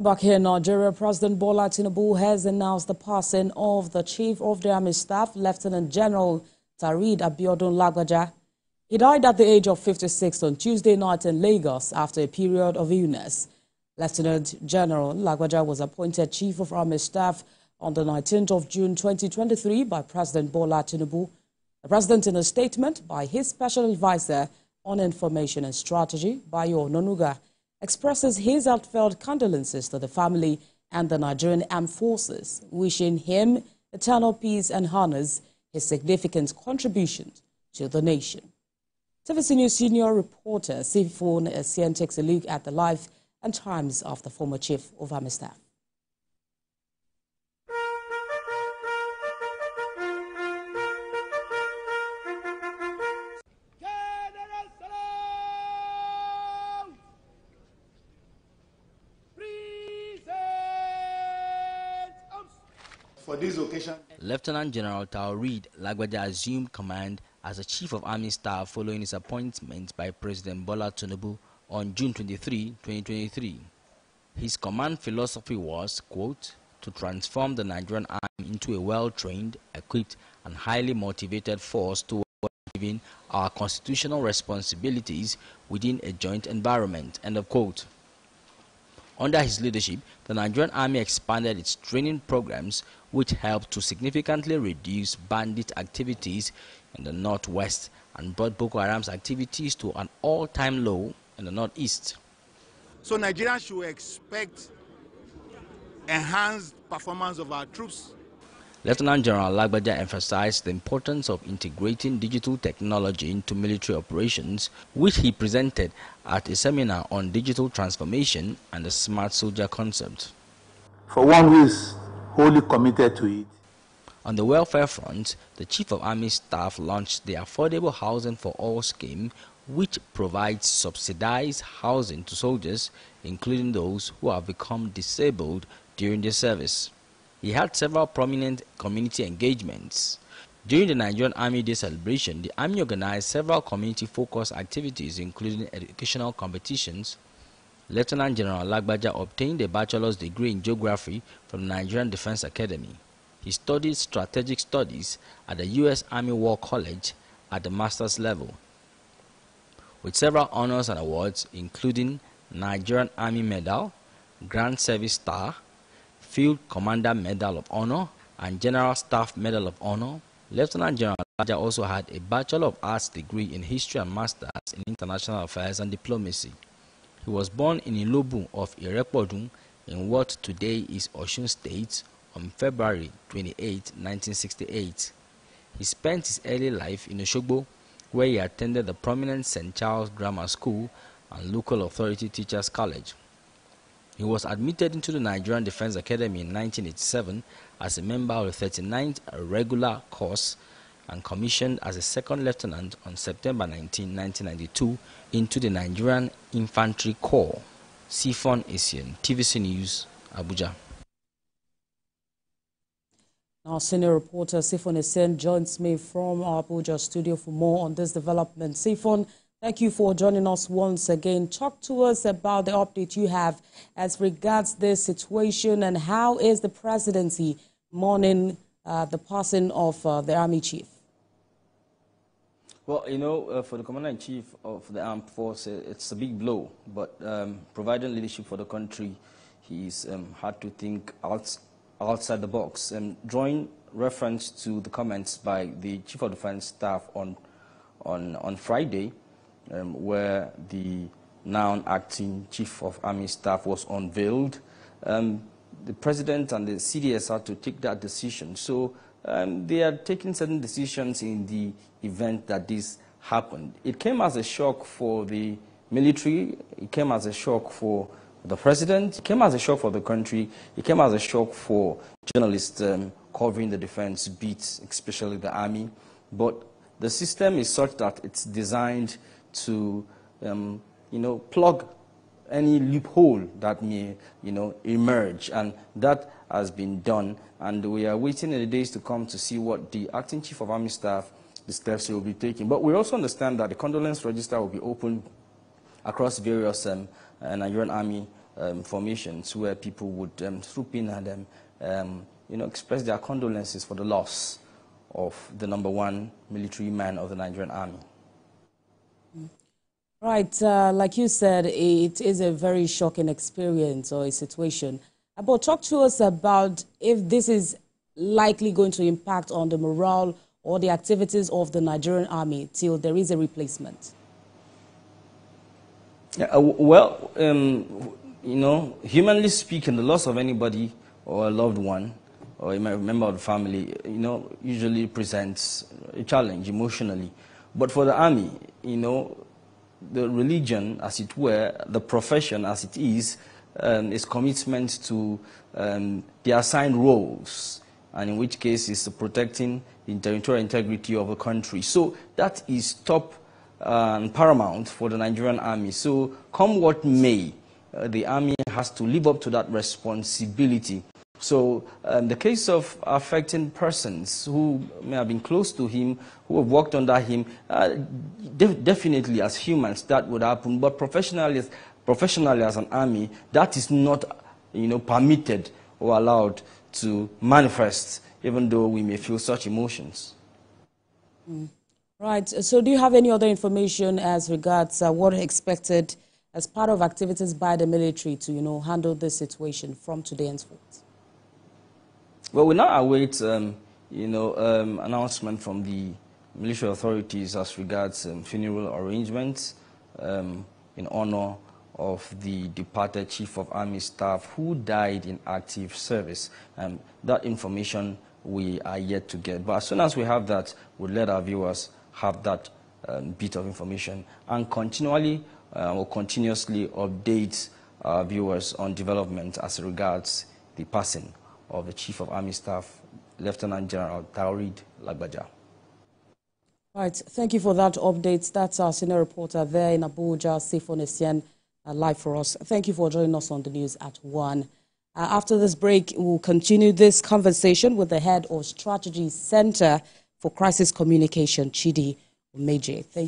Back here in Nigeria, President Bola Tinubu has announced the passing of the Chief of the Army Staff, Lieutenant General Taoreed Lagbaja. He died at the age of 56 on Tuesday night in Lagos after a period of illness. Lieutenant General Lagbaja was appointed Chief of Army Staff on the 19th of June 2023 by President Bola Tinubu. The President, in a statement by his Special Advisor on Information and Strategy, Bayo Onanuga, expresses his heartfelt condolences to the family and the Nigerian Armed Forces, wishing him eternal peace and honors his significant contributions to the nation. TVC News senior reporter Sifon Essien takes a look at the life and times of the former Chief of Army Staff. For this occasion, Lieutenant General Taoreed Lagbaja assumed command as the Chief of Army Staff following his appointment by President Bola Tinubu on June 23, 2023. His command philosophy was, quote, to transform the Nigerian Army into a well-trained, equipped, and highly motivated force towards achieving our constitutional responsibilities within a joint environment, end of quote. Under his leadership, the Nigerian Army expanded its training programs, which helped to significantly reduce bandit activities in the northwest and brought Boko Haram's activities to an all-time low in the northeast. So Nigerians should expect enhanced performance of our troops. Lieutenant General Lagbaja emphasized the importance of integrating digital technology into military operations, which he presented at a seminar on digital transformation and the smart soldier concept. For one who is wholly committed to it. On the welfare front, the Chief of Army Staff launched the Affordable Housing for All scheme, which provides subsidized housing to soldiers, including those who have become disabled during their service. He had several prominent community engagements. During the Nigerian Army Day celebration, the Army organized several community-focused activities, including educational competitions. Lieutenant General Lagbaja obtained a bachelor's degree in geography from the Nigerian Defense Academy. He studied strategic studies at the U.S. Army War College at the master's level, with several honors and awards, including Nigerian Army Medal, Grand Service Star, Field Commander Medal of Honor, and General Staff Medal of Honor. Lieutenant General Lagbaja also had a Bachelor of Arts degree in History and Masters in International Affairs and Diplomacy. He was born in Ilobu of Irepodun in what today is Osun State on February 28, 1968. He spent his early life in Osogbo, where he attended the prominent St. Charles Grammar School and Local Authority Teachers College. He was admitted into the Nigerian Defense Academy in 1987 as a member of the 39th regular course and commissioned as a second lieutenant on September 19, 1992 into the Nigerian Infantry Corps. Sifon Essien, TVC News, Abuja. Our senior reporter Sifon Essien joins me from our Abuja studio for more on this development. Sifon, thank you for joining us once again. Talk to us about the update you have as regards this situation, and how is the presidency mourning the passing of the Army Chief? Well, you know, for the Commander-in-Chief of the Armed Forces, it's a big blow, but providing leadership for the country, he's had to think outside the box. Drawing reference to the comments by the Chief of Defense Staff on Friday, where the now acting Chief of Army Staff was unveiled, the President and the CDS had to take that decision. So they are taking certain decisions in the event that this happened. It came as a shock for the military, it came as a shock for the President, it came as a shock for the country, it came as a shock for journalists covering the defense beats, especially the Army. But the system is such that it's designed to, plug any loophole that may, emerge, and that has been done. And we are waiting in the days to come to see what the acting Chief of Army Staff, the steps he will be taking. But we also understand that the condolence register will be open across various Nigerian Army formations where people would swoop in and express their condolences for the loss of the #1 military man of the Nigerian Army. Right, like you said, it is a very shocking experience or a situation. But talk to us about if this is likely going to impact on the morale or the activities of the Nigerian Army till there is a replacement. Yeah, humanly speaking, the loss of anybody or a loved one or a member of the family, usually presents a challenge emotionally. But for the Army, the religion, as it were, the profession as it is commitment to the assigned roles, and in which case is protecting the territorial integrity of the country. So that is top and paramount for the Nigerian Army. So come what may, the Army has to live up to that responsibility. So the case of affecting persons who may have been close to him, who have worked under him, definitely as humans that would happen. But professionally as an army, that is not permitted or allowed to manifest, even though we may feel such emotions. Right. So do you have any other information as regards what is expected as part of activities by the military to handle this situation from today henceforth? Well, we now await, announcement from the military authorities as regards funeral arrangements in honor of the departed Chief of Army Staff who died in active service. That information we are yet to get. But as soon as we have that, we'll let our viewers have that bit of information and continuously update our viewers on development as regards the passing of the Chief of Army Staff, Lieutenant General Taoreed Lagbaja. Right, thank you for that update. That's our senior reporter there in Abuja, Sifon Essien, live for us. Thank you for joining us on the news at 1. After this break, we'll continue this conversation with the head of Strategy Center for Crisis Communication, Chidi Omeje. Thank you.